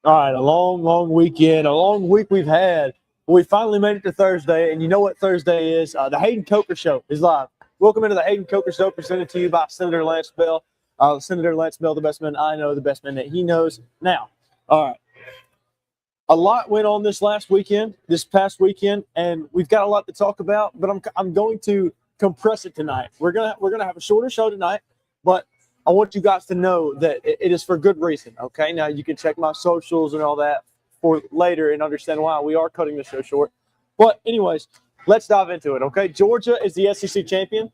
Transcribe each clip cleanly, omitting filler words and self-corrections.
All right, a long, long weekend, a long week we've had. We finally made it to Thursday, and you know what Thursday is? The Hayden Coker Show is live. Welcome into the Hayden Coker Show, presented to you by Senator Lance Bell. Senator Lance Bell, the best man I know, the best man that he knows. Now, all right, a lot went on this past weekend, and we've got a lot to talk about. But I'm going to compress it tonight. We're gonna have a shorter show tonight, but I want you guys to know that it is for good reason, okay? Now, you can check my socials and all that for later and understand why we are cutting the show short. But anyways, let's dive into it, okay? Georgia is the SEC champion,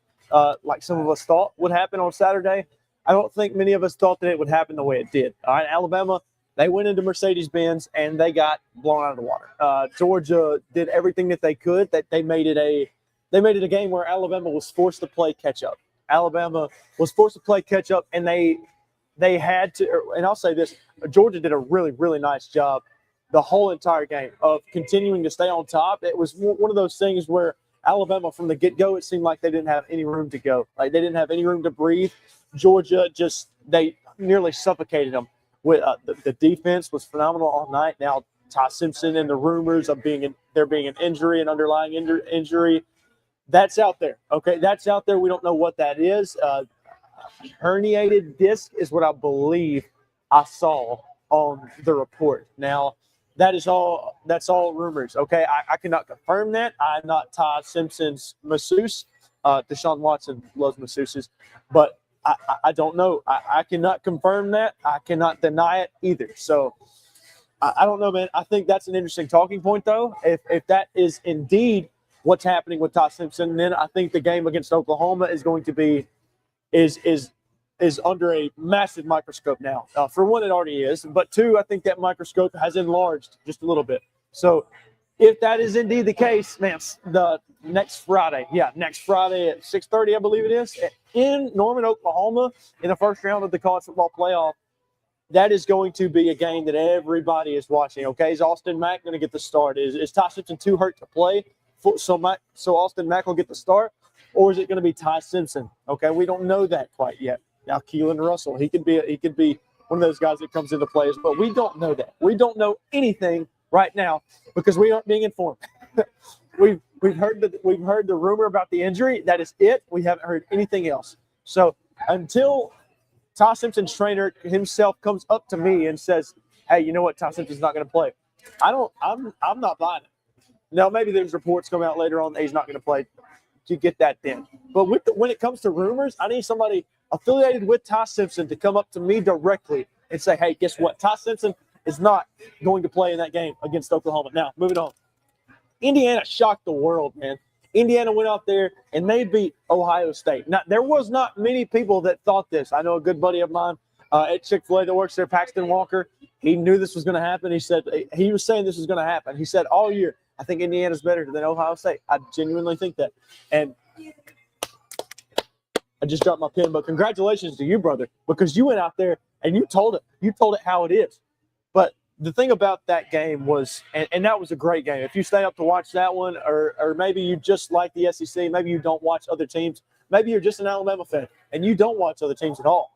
like some of us thought would happen on Saturday. I don't think many of us thought that it would happen the way it did. All right, Alabama, they went into Mercedes-Benz, and they got blown out of the water. Georgia did everything that they could. That they made it a game where Alabama was forced to play catch-up. Alabama was forced to play catch-up, and they had to – and I'll say this, Georgia did a really, really nice job the whole entire game of continuing to stay on top. It was one of those things where Alabama, from the get-go, it seemed like they didn't have any room to go. Like, they didn't have any room to breathe. Georgia they nearly suffocated them. With the defense was phenomenal all night. Now, Ty Simpson and the rumors of there being an injury, an underlying injury, that's out there. Okay, that's out there. We don't know what that is. Herniated disc is what I believe I saw on the report. Now, that's all rumors. Okay, I cannot confirm that. I'm not Ty Simpson's masseuse. Deshaun Watson loves masseuses, but I don't know. I cannot confirm that. I cannot deny it either. So I don't know, man. I think that's an interesting talking point, though. If that is indeed what's happening with Ty Simpson, then I think the game against Oklahoma is going to be is under a massive microscope now. For one, it already is, but two, I think that microscope has enlarged just a little bit. So if that is indeed the case, man, the next Friday at 6:30, I believe it is, in Norman, Oklahoma, in the first round of the college football playoff, that is going to be a game that everybody is watching. Okay, is Austin Mack going to get the start? Is Ty Simpson too hurt to play so Austin Mack will get the start, or is it going to be Ty Simpson? Okay, we don't know that quite yet. Now, Keelan Russell, he could be one of those guys that comes into play, but we don't know that. We don't know anything right now because we aren't being informed. We've heard the rumor about the injury. That is it. We haven't heard anything else. So until Ty Simpson's trainer himself comes up to me and says, "Hey, you know what? Ty Simpson's not going to play." I'm not buying it. Now, maybe there's reports come out later on that he's not going to play. You get that then. But when it comes to rumors, I need somebody affiliated with Ty Simpson to come up to me directly and say, "Hey, guess what? Ty Simpson is not going to play in that game against Oklahoma." Now, moving on. Indiana shocked the world, man. Indiana went out there and they beat Ohio State. Now, there was not many people that thought this. I know a good buddy of mine at Chick-fil-A that works there, Paxton Walker. He knew this was going to happen. He was saying this was going to happen. He said all year, "I think Indiana's better than Ohio State." I genuinely think that. And I just dropped my pen, but congratulations to you, brother, because you went out there and you told it. You told it how it is. But the thing about that game was, and that was a great game. If you stay up to watch that one, or maybe you just like the SEC, maybe you don't watch other teams, maybe you're just an Alabama fan and you don't watch other teams at all.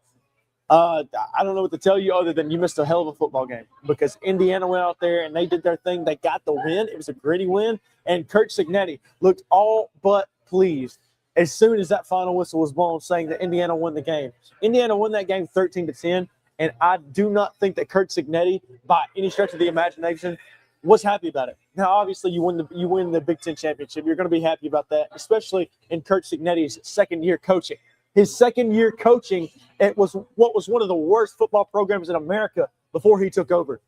I don't know what to tell you other than you missed a hell of a football game because Indiana went out there and they did their thing. They got the win. It was a gritty win. And Kurt Cignetti looked all but pleased as soon as that final whistle was blown, saying that Indiana won the game. Indiana won that game 13-10. And I do not think that Kurt Cignetti, by any stretch of the imagination, was happy about it. Now, obviously, you win the Big Ten championship. You're going to be happy about that, especially in Kurt Cignetti's second year coaching. His second year coaching, it was what was one of the worst football programs in America before he took over.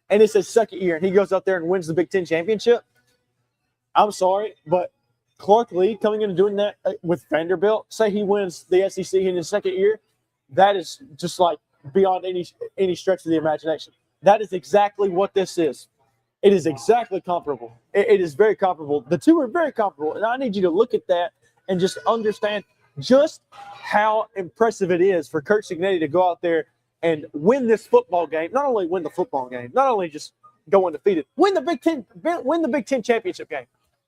And it's his second year, and he goes out there and wins the Big Ten championship. I'm sorry, but Clark Lee coming in and doing that with Vanderbilt, say he wins the SEC in his second year, that is just like beyond any stretch of the imagination. That is exactly what this is. It is exactly comparable. It is very comparable. The two are very comparable, and I need you to look at that and just understand just how impressive it is for Kurt Cignetti to go out there and win this football game. Not only win the football game, not only just go undefeated, win the Big Ten championship game.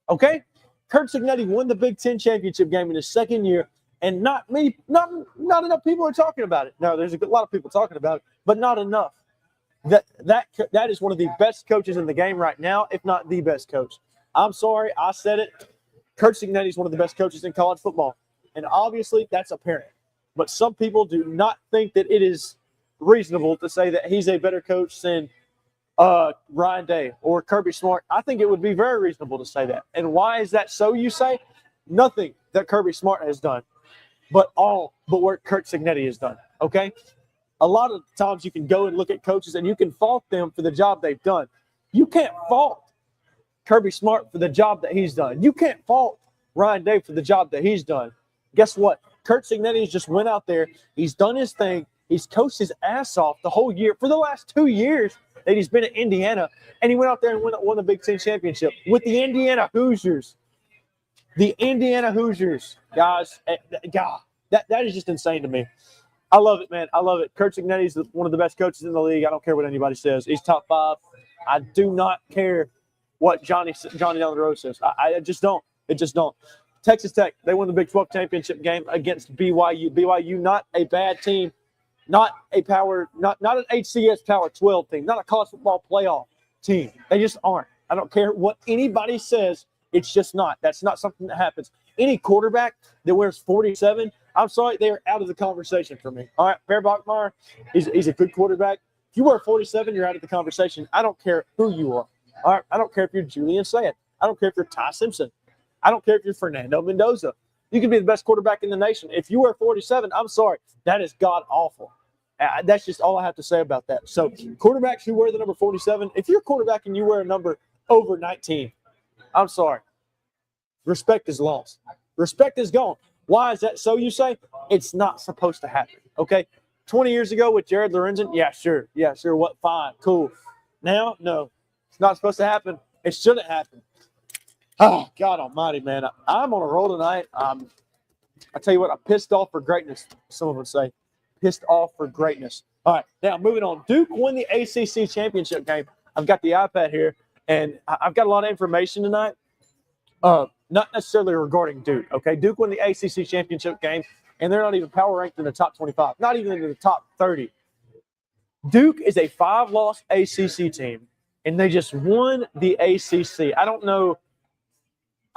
Okay, Kurt Cignetti won the Big Ten championship game in his second year, and not enough people are talking about it. No, there's a lot of people talking about it, but not enough. That is one of the best coaches in the game right now, if not the best coach. I'm sorry, I said it. Kurt Cignetti is one of the best coaches in college football, and obviously that's apparent. But some people do not think that it is reasonable to say that he's a better coach than Ryan Day or Kirby Smart. I think it would be very reasonable to say that. And why is that so, you say? Nothing that Kirby Smart has done, but what Kurt Cignetti has done, okay? A lot of times you can go and look at coaches and you can fault them for the job they've done. You can't fault Kirby Smart for the job that he's done. You can't fault Ryan Day for the job that he's done. Guess what? Kurt Cignetti just went out there. He's done his thing. He's coached his ass off the whole year. For the last 2 years that he's been at Indiana, and he went out there and won the Big Ten championship with the Indiana Hoosiers. The Indiana Hoosiers, guys. God, that is just insane to me. I love it, man. I love it. Kurt Cignetti is one of the best coaches in the league. I don't care what anybody says. He's top 5. I do not care what Johnny down the road says. I just don't. It just don't. Texas Tech, they won the Big 12 championship game against BYU. BYU, not a bad team, not an HCS Power 12 team, not a college football playoff team. They just aren't. I don't care what anybody says. It's just not. That's not something that happens. Any quarterback that wears 47, I'm sorry, they're out of the conversation for me. All right, Per Bachmeier, he's a good quarterback. If you wear 47, you're out of the conversation. I don't care who you are. All right, I don't care if you're Julian Sayed. I don't care if you're Ty Simpson. I don't care if you're Fernando Mendoza. You can be the best quarterback in the nation. If you wear 47, I'm sorry, that is god-awful. That's just all I have to say about that. So quarterbacks who wear the number 47, if you're a quarterback and you wear a number over 19, I'm sorry. Respect is lost. Respect is gone. Why is that so, you say? It's not supposed to happen, okay? 20 years ago with Jared Lorenzen, yeah, sure. What? Fine, cool. Now, no. It's not supposed to happen. It shouldn't happen. Oh, God almighty, man. I'm on a roll tonight. I tell you what, I'm pissed off for greatness, someone would say. Pissed off for greatness. All right, now moving on. Duke won the ACC championship game. I've got the iPad here, and I've got a lot of information tonight. Not necessarily regarding Duke, okay? Duke won the ACC championship game, and they're not even power ranked in the top 25, not even in the top 30. Duke is a 5-loss ACC team, and they just won the ACC. I don't know.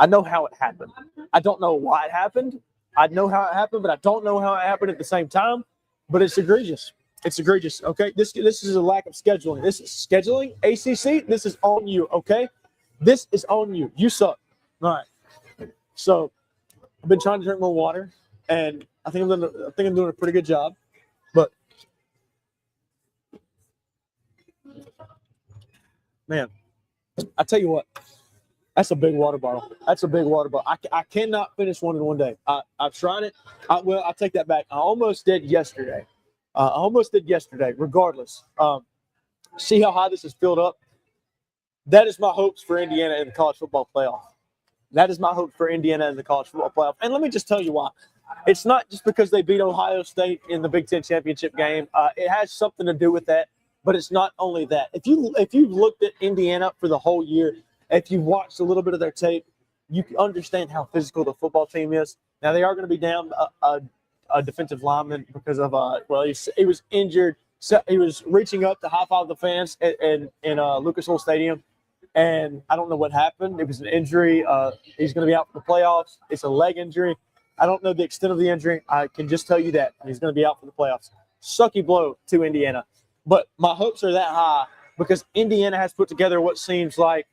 I know how it happened. I don't know why it happened. I know how it happened, but I don't know how it happened at the same time. But it's egregious. It's egregious, okay? This is a lack of scheduling. This is scheduling, ACC. This is on you, okay? This is on you. You suck. All right. So I've been trying to drink more water, and I think I'm doing a pretty good job. But man, I tell you what, that's a big water bottle. That's a big water bottle. I cannot finish one in one day. I've tried it. I'll take that back. I almost did yesterday. Regardless, see how high this is filled up. That is my hopes for Indiana in the college football playoff. That is my hope for Indiana in the college football playoff. And let me just tell you why. It's not just because they beat Ohio State in the Big Ten championship game. It has something to do with that, but it's not only that. If you've looked at Indiana for the whole year, if you've watched a little bit of their tape, you can understand how physical the football team is. Now, they are going to be down a defensive lineman because of he was injured. So he was reaching up to high-five the fans in Lucas Oil Stadium. And I don't know what happened. It was an injury. He's going to be out for the playoffs. It's a leg injury. I don't know the extent of the injury. I can just tell you that he's going to be out for the playoffs. Sucky blow to Indiana. But my hopes are that high because Indiana has put together what seems like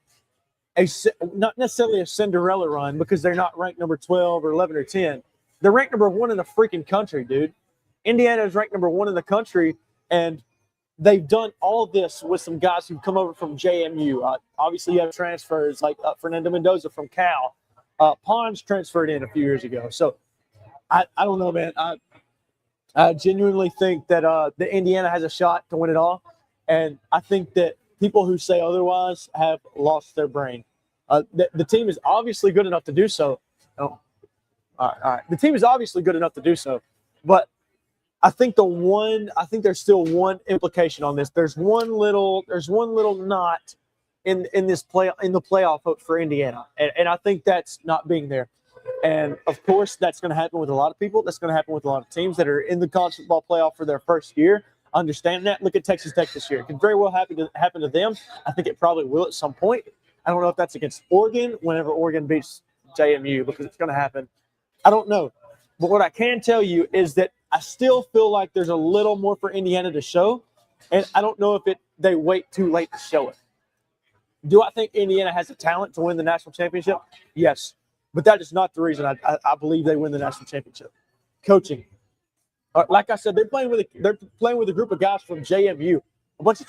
not necessarily a Cinderella run because they're not ranked number 12 or 11 or 10. They're ranked number 1 in the freaking country, dude. Indiana is ranked number 1 in the country, and they've done all of this with some guys who've come over from JMU. Obviously, you have transfers like Fernando Mendoza from Cal. Pons transferred in a few years ago. So, I don't know, man. I genuinely think that the Indiana has a shot to win it all. And I think that people who say otherwise have lost their brain. The team is obviously good enough to do so. Oh, all right. The team is obviously good enough to do so, but I think there's still one implication on this. There's one little knot in the playoff hope for Indiana, and I think that's not being there. And of course, that's going to happen with a lot of people. That's going to happen with a lot of teams that are in the college football playoff for their first year. Understand that. Look at Texas Tech this year. It could very well happen to them. I think it probably will at some point. I don't know if that's against Oregon whenever Oregon beats JMU, because it's going to happen. I don't know. But what I can tell you is that I still feel like there's a little more for Indiana to show, and I don't know if they wait too late to show it. Do I think Indiana has the talent to win the national championship? Yes. But that is not the reason I believe they win the national championship. Coaching. Like I said, they're playing with a group of guys from JMU, a bunch of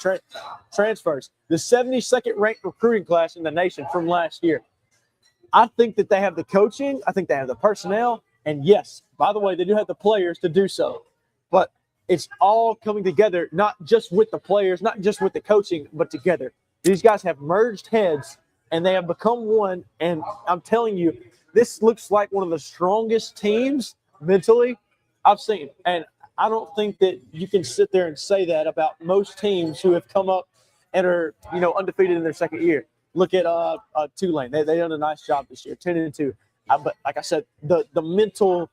transfers. The 72nd ranked recruiting class in the nation from last year. I think that they have the coaching. I think they have the personnel. And yes, by the way, they do have the players to do so. But it's all coming together, not just with the players, not just with the coaching, but together. These guys have merged heads, and they have become one. And I'm telling you, this looks like one of the strongest teams mentally I've seen. And I don't think that you can sit there and say that about most teams who have come up and are, undefeated in their second year. Look at Tulane. They done a nice job this year, 10-2. But like I said, the mental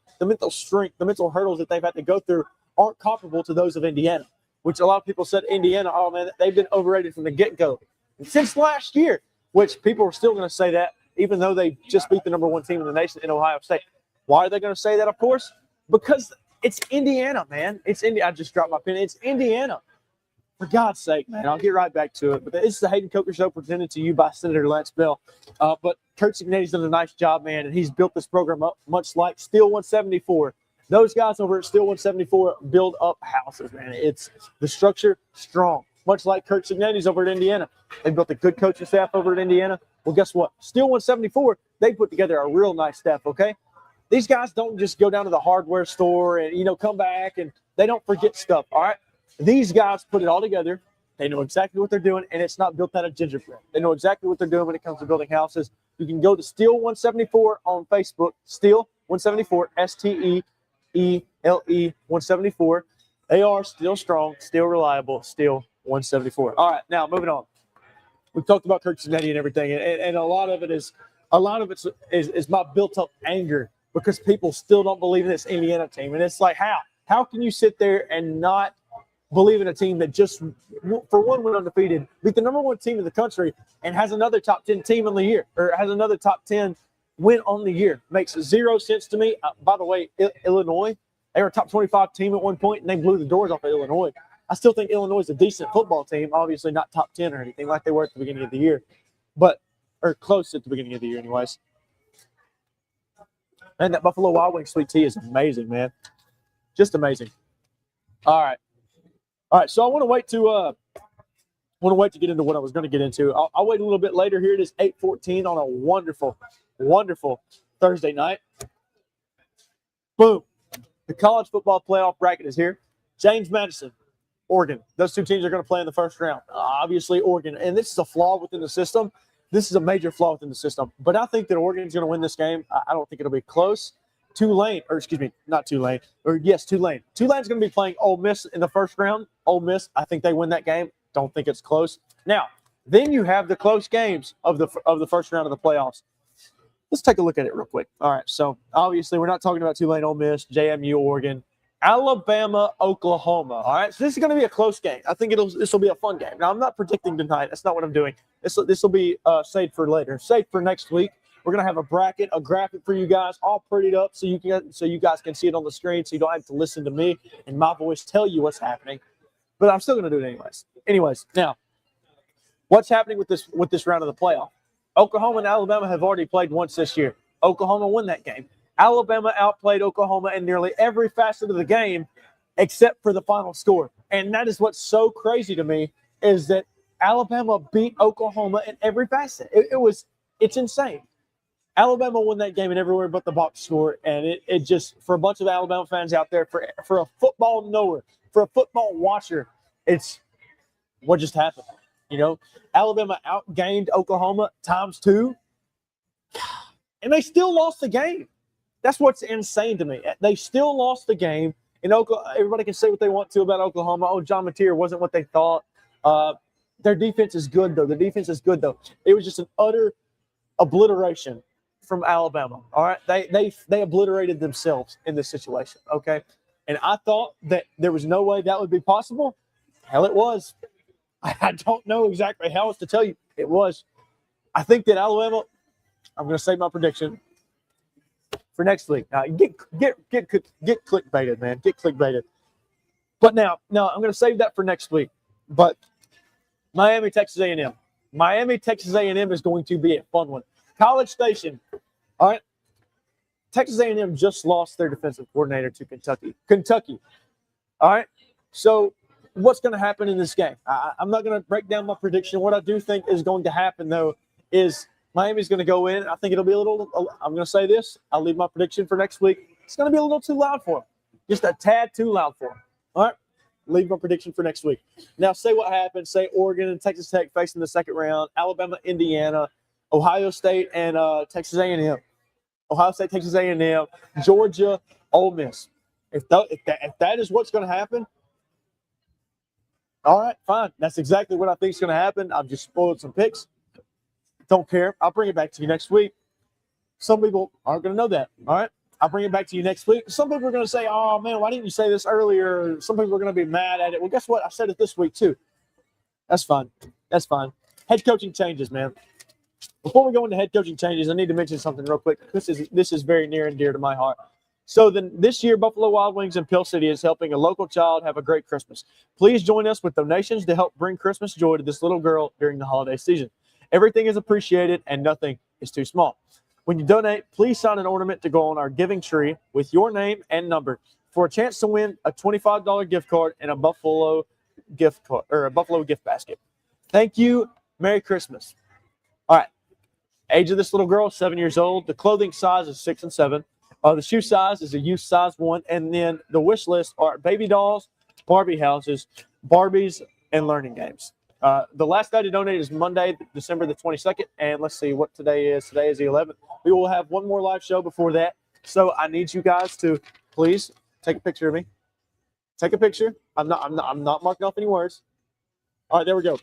strength, the mental hurdles that they've had to go through aren't comparable to those of Indiana, which a lot of people said Indiana, oh man, they've been overrated from the get-go. And since last year, which people are still going to say that, even though they just beat the number one team in the nation in Ohio State. Why are they going to say that, of course? Because it's Indiana, man. I just dropped my pen. It's Indiana. For God's sake, man. I'll get right back to it. But this is the Hayden Coker Show presented to you by Senator Lance Bell. But Kurt Cignetti's done a nice job, man, and he's built this program up much like Steel 174. Those guys over at Steel 174 build up houses, man. It's the structure strong, much like Kurt Cignetti's over at Indiana. They built a good coaching staff over at Indiana. Well, guess what? Steel 174, they put together a real nice staff, okay? These guys don't just go down to the hardware store and, come back, and they don't forget stuff, all right? These guys put it all together. They know exactly what they're doing, and it's not built out of gingerbread. They know exactly what they're doing when it comes to building houses. You can go to Steel 174 on Facebook, Steel 174, STEELE 174. They are still strong, still reliable, Steel 174. All right, now moving on. We've talked about Kurt Cignetti and everything, and a lot of it is my built-up anger because people still don't believe in this Indiana team, and it's like how can you sit there and not believe in a team that just, for one, went undefeated, beat the number one team in the country, and has another top 10 team in the year, or has another top 10 win on the year? Makes zero sense to me. By the way, Illinois, they were a top 25 team at one point, and they blew the doors off of Illinois. I still think Illinois is a decent football team, obviously not top 10 or anything like they were at the beginning of the year, or close at the beginning of the year anyways. And that Buffalo Wild Wings sweet tea is amazing, man. Just amazing. All right, so I want to wait to get into what I was going to get into. I'll wait a little bit later. Here it is, 8:14 on a wonderful, wonderful Thursday night. Boom. The college football playoff bracket is here. James Madison, Oregon. Those two teams are going to play in the first round. Obviously, Oregon. And this is a flaw within the system. This is a major flaw within the system. But I think that Oregon's going to win this game. I don't think it'll be close. Tulane. Tulane's going to be playing Ole Miss in the first round. Ole Miss, I think they win that game. Don't think it's close. Now, then you have the close games of the first round of the playoffs. Let's take a look at it real quick. All right, so obviously we're not talking about Tulane, Ole Miss, JMU, Oregon, Alabama, Oklahoma. All right, so this is going to be a close game. I think this will be a fun game. Now, I'm not predicting tonight. That's not what I'm doing. This will be saved for later, saved for next week. We're going to have a bracket, a graphic for you guys, all prettied up so you guys can see it on the screen, so you don't have to listen to me and my voice tell you what's happening. But I'm still going to do it anyways. Anyways, now, what's happening with this round of the playoff? Oklahoma and Alabama have already played once this year. Oklahoma won that game. Alabama outplayed Oklahoma in nearly every facet of the game except for the final score. And that is what's so crazy to me is that Alabama beat Oklahoma in every facet. It's insane. Alabama won that game in everywhere but the box score, and it just, for a bunch of Alabama fans out there, for a football knower, for a football watcher, it's what just happened. You know, Alabama outgained Oklahoma ×2, and they still lost the game. That's what's insane to me. They still lost the game. In Oklahoma, everybody can say what they want to about Oklahoma. Oh, John Mateer wasn't what they thought. Their defense is good, though. It was just an utter obliteration from Alabama. All right, they obliterated themselves in this situation. Okay, and I thought that there was no way that would be possible. Hell, it was. I don't know exactly how else to tell you. It was. I think that Alabama. I'm going to say my prediction for next week. Get clickbaited, man. Get clickbaited. But now I'm going to save that for next week. But Miami, Texas A&M. Miami, Texas A&M is going to be a fun one. College Station. All right. Texas A&M just lost their defensive coordinator to Kentucky. All right. So what's going to happen in this game? I'm not going to break down my prediction. What I do think is going to happen, though, is Miami's going to go in. I think it'll be a little – I'm going to say this. I'll leave my prediction for next week. It's going to be a little too loud for them. Just a tad too loud for them. All right? Leave my prediction for next week. Now, say what happens. Say Oregon and Texas Tech facing the second round. Alabama, Indiana, Ohio State, and Texas A&M. Ohio State, Texas A&M, Georgia, Ole Miss. If that is what's going to happen, all right, fine. That's exactly what I think is going to happen. I've just spoiled some picks. Don't care. I'll bring it back to you next week. Some people aren't going to know that. All right. I'll bring it back to you next week. Some people are going to say, oh, man, why didn't you say this earlier? Some people are going to be mad at it. Well, guess what? I said it this week, too. That's fine. That's fine. Head coaching changes, man. Before we go into head coaching changes, I need to mention something real quick. This is very near and dear to my heart. So then this year, Buffalo Wild Wings in Pill City is helping a local child have a great Christmas. Please join us with donations to help bring Christmas joy to this little girl during the holiday season. Everything is appreciated and nothing is too small. When you donate, please sign an ornament to go on our giving tree with your name and number for a chance to win a $25 gift card and a Buffalo gift card or a Buffalo gift basket. Thank you. Merry Christmas. All right. Age of this little girl, 7 years old. The clothing size is 6 and 7. The shoe size is a youth size 1. And then the wish list are baby dolls, Barbie houses, Barbies, and learning games. The last day to donate is Monday, December the 22nd. And let's see what today is. Today is the 11th. We will have one more live show before that. So I need you guys to please take a picture of me. Take a picture. I'm not marking off any words. All right, there we go.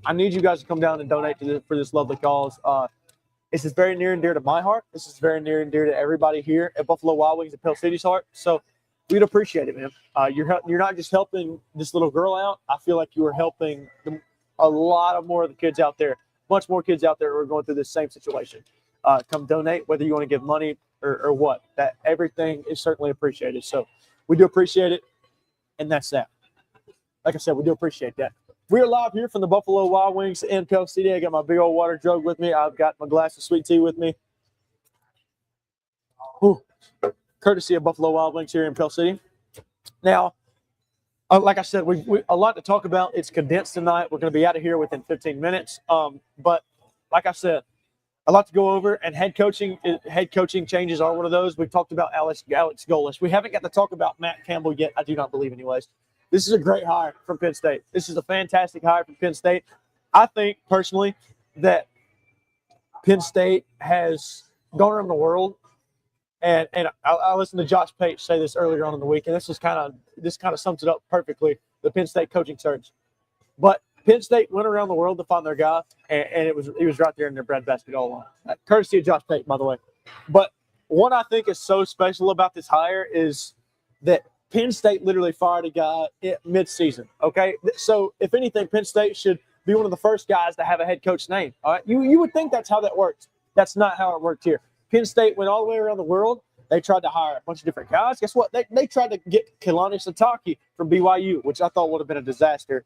I need you guys to come down and donate for this lovely cause. This is very near and dear to my heart. This is very near and dear to everybody here at Buffalo Wild Wings at Pell City's heart. So we'd appreciate it, man. You're not just helping this little girl out. I feel like you are helping a lot of more of the kids out there, much more kids out there who are going through this same situation. Come donate, whether you want to give money or what. That everything is certainly appreciated. So we do appreciate it, and that's that. Like I said, we do appreciate that. We're live here from the Buffalo Wild Wings in Pell City. I got my big old water jug with me. I've got my glass of sweet tea with me. Ooh, courtesy of Buffalo Wild Wings here in Pell City. Now, like I said, we a lot to talk about. It's condensed tonight. We're going to be out of here within 15 minutes. But like I said, a lot to go over. And head coaching changes are one of those. We've talked about Alex Golesh. We haven't got to talk about Matt Campbell yet. I do not believe, anyways. This is a great hire from Penn State. This is a fantastic hire from Penn State. I think, personally, that Penn State has gone around the world, and I listened to Josh Pate say this earlier on in the week, and this kind of sums it up perfectly, the Penn State coaching search. But Penn State went around the world to find their guy, and he was right there in their breadbasket all along. Courtesy of Josh Pate, by the way. But what I think is so special about this hire is that Penn State literally fired a guy mid-season, okay? So, if anything, Penn State should be one of the first guys to have a head coach name, all right? You would think that's how that works. That's not how it worked here. Penn State went all the way around the world. They tried to hire a bunch of different guys. Guess what? They tried to get Kalani Sitake from BYU, which I thought would have been a disaster.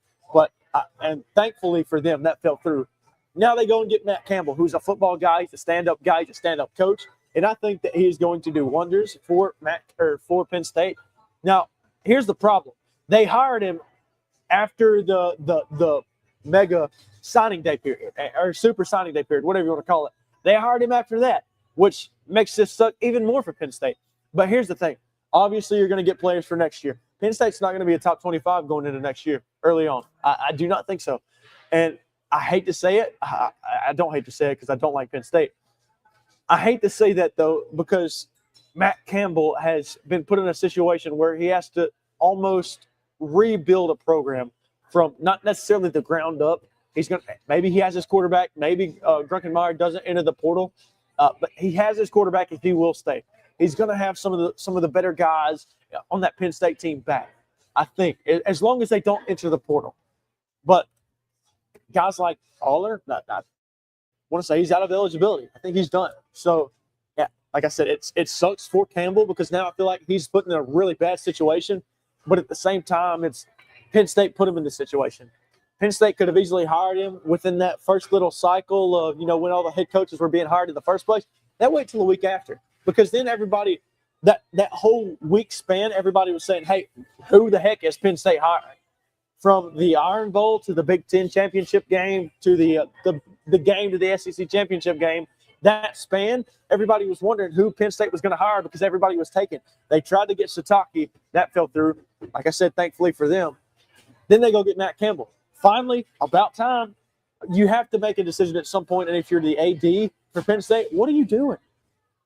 And thankfully for them, that fell through. Now they go and get Matt Campbell, who's a football guy. He's a stand-up guy. He's a stand-up coach. And I think that he's going to do wonders for Penn State. Now, here's the problem. They hired him after the mega signing day period or super signing day period, whatever you want to call it. They hired him after that, which makes this suck even more for Penn State. But here's the thing. Obviously, you're going to get players for next year. Penn State's not going to be a top 25 going into next year early on. I do not think so. And I hate to say it. I don't hate to say it because I don't like Penn State. I hate to say that, though, because Matt Campbell has been put in a situation where he has to almost rebuild a program from not necessarily the ground up. Maybe he has his quarterback. Maybe Grunkenmeyer doesn't enter the portal, but he has his quarterback if he will stay. He's going to have some of the better guys on that Penn State team back, I think, as long as they don't enter the portal. But guys like Aller, I want to say he's out of eligibility. I think he's done. So, yeah, like I said, it sucks for Campbell because now I feel like he's put in a really bad situation. But at the same time, it's Penn State put him in this situation. Penn State could have easily hired him within that first little cycle of, when all the head coaches were being hired in the first place. That wait till the week after, because then everybody, that whole week span, everybody was saying, hey, who the heck is Penn State hiring? From the Iron Bowl to the Big Ten championship game to the game to the SEC championship game, that span, everybody was wondering who Penn State was going to hire because everybody was taken. They tried to get Sataki. That fell through. Like I said, thankfully for them. Then they go get Matt Campbell. Finally, about time, you have to make a decision at some point. And if you're the AD for Penn State, what are you doing?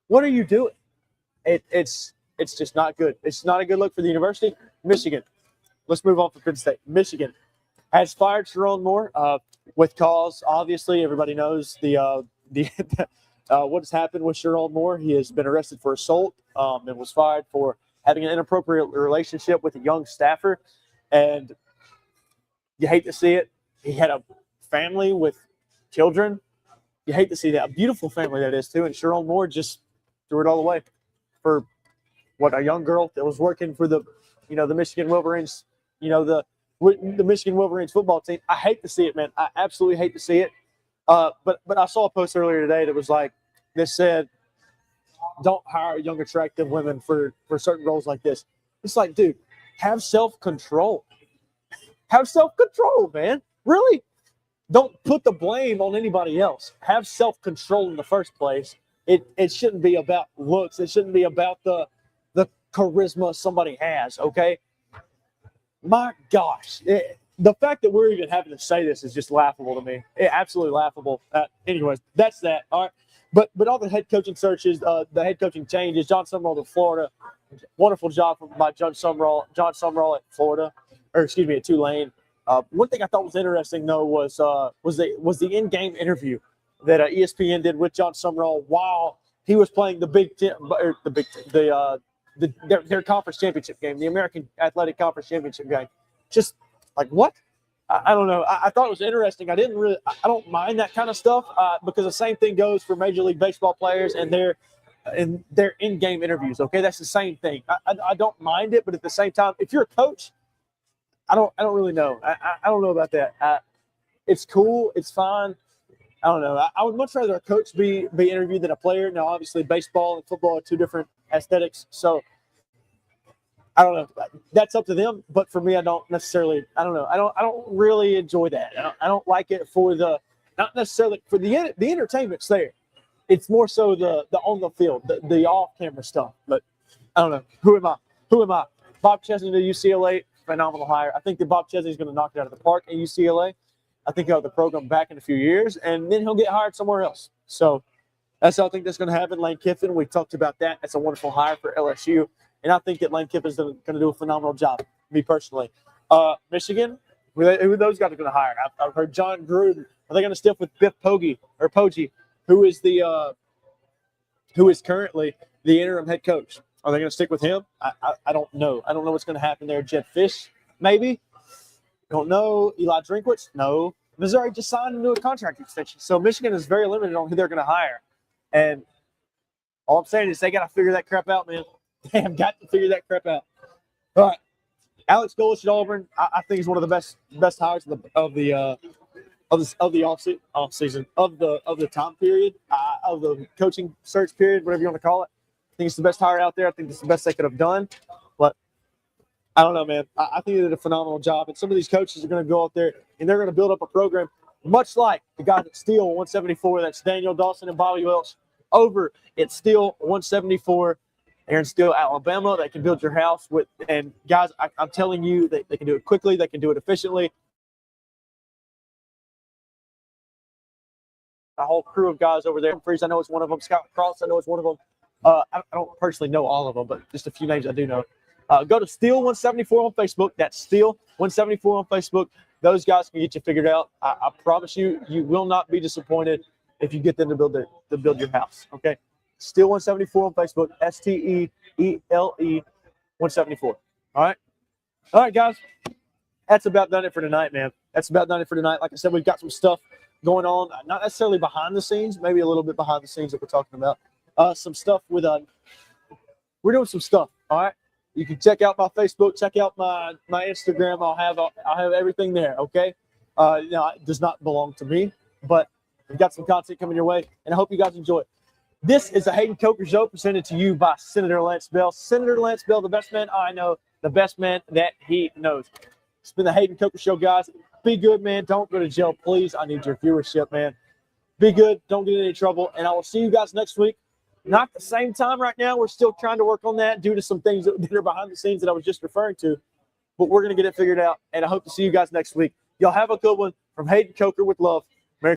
What are you doing? It's just not good. It's not a good look for the university. Michigan. Let's move on from Penn State. Michigan has fired Sharon Moore with cause. Obviously, everybody knows the what has happened with Sharon Moore. He has been arrested for assault and was fired for having an inappropriate relationship with a young staffer. And you hate to see it. He had a family with children. You hate to see that. A beautiful family that is, too. And Sharon Moore just threw it all away for a young girl that was working for the Michigan Wolverines, the Michigan Wolverines football team. I hate to see it, man. I absolutely hate to see it. But I saw a post earlier today that was like, this said, don't hire young, attractive women for certain roles like this. It's like, dude, have self-control. Have self-control, man. Really? Don't put the blame on anybody else. Have self-control in the first place. It shouldn't be about looks. It shouldn't be about the charisma somebody has, okay? My gosh. The fact that we're even having to say this is just laughable to me. Absolutely laughable. Anyways, that's that. All right. But all the head coaching searches, the head coaching changes, John Summerall to Florida. Wonderful job by John Summerall at Florida. At Tulane. One thing I thought was interesting though was the in-game interview that ESPN did with John Summerall while he was playing their conference championship game, the American Athletic Conference Championship game. Just like what? I don't know. I thought it was interesting. I don't mind that kind of stuff because the same thing goes for Major League Baseball players and their in-game interviews. Okay, that's the same thing. I don't mind it, but at the same time, if you're a coach, I don't really know. I don't know about that. It's cool. It's fine. I don't know. I would much rather a coach be interviewed than a player. Now, obviously, baseball and football are two different aesthetics. So, I don't know. That's up to them. But for me, I don't necessarily. I don't know. I don't really enjoy that. I don't like it for not necessarily for the entertainment's there. It's more so the on the field, the off camera stuff. But I don't know. Who am I? Bob Chesney to UCLA. Phenomenal hire. I think that Bob Chesney is going to knock it out of the park at UCLA. I think he'll have the program back in a few years, and then he'll get hired somewhere else. So that's how I think that's going to happen. Lane Kiffin, we talked about that. That's a wonderful hire for LSU, and I think that Lane Kiffin is going to do a phenomenal job, me personally. Michigan, who those guys are going to hire? I've heard John Gruden. Are they going to stick with Biff Poggi, who is currently the interim head coach? Are they going to stick with him? I don't know. I don't know what's going to happen there. Jed Fish, maybe. Don't know. Eli Drinkwitz, no. Missouri just signed into a contract extension. So Michigan is very limited on who they're going to hire. And all I'm saying is they got to figure that crap out, man. They have got to figure that crap out. All right. Alex Golesh at Auburn, I think is one of the best hires of the off season of the time period of the coaching search period, whatever you want to call it. I think it's the best hire out there. I think it's the best they could have done. But I don't know, man. I think they did a phenomenal job. And some of these coaches are going to go out there and they're going to build up a program much like the guy at Steel 174. That's Daniel Dawson and Bobby Welch over at Steel 174 here in Steel, Alabama. They can build your house with. And guys, I'm telling you, they can do it quickly. They can do it efficiently. a whole crew of guys over there. Freeze, I know it's one of them. Scott Cross, I know it's one of them. I don't personally know all of them, but just a few names I do know. Go to Steel174 on Facebook. That's Steel174 on Facebook. Those guys can get you figured out. I promise you, you will not be disappointed if you get them to build your house. Okay, Steel174 on Facebook. STEELE 174. All right, guys. That's about done it for tonight, man. That's about done it for tonight. Like I said, we've got some stuff going on, not necessarily behind the scenes, maybe a little bit behind the scenes that we're talking about. Some stuff with we're doing some stuff. All right. You can check out my Facebook, check out my Instagram. I'll have everything there. Okay. It does not belong to me, but we've got some content coming your way, and I hope you guys enjoy it. This is the Hayden Coker Show presented to you by Senator Lance Bell. Senator Lance Bell, the best man I know, the best man that he knows. It's been the Hayden Coker Show, guys. Be good, man. Don't go to jail, please. I need your viewership, man. Be good. Don't get in any trouble. And I will see you guys next week. Not the same time right now. We're still trying to work on that due to some things that are behind the scenes that I was just referring to. But we're going to get it figured out. And I hope to see you guys next week. Y'all have a good one. From Hayden Coker with love.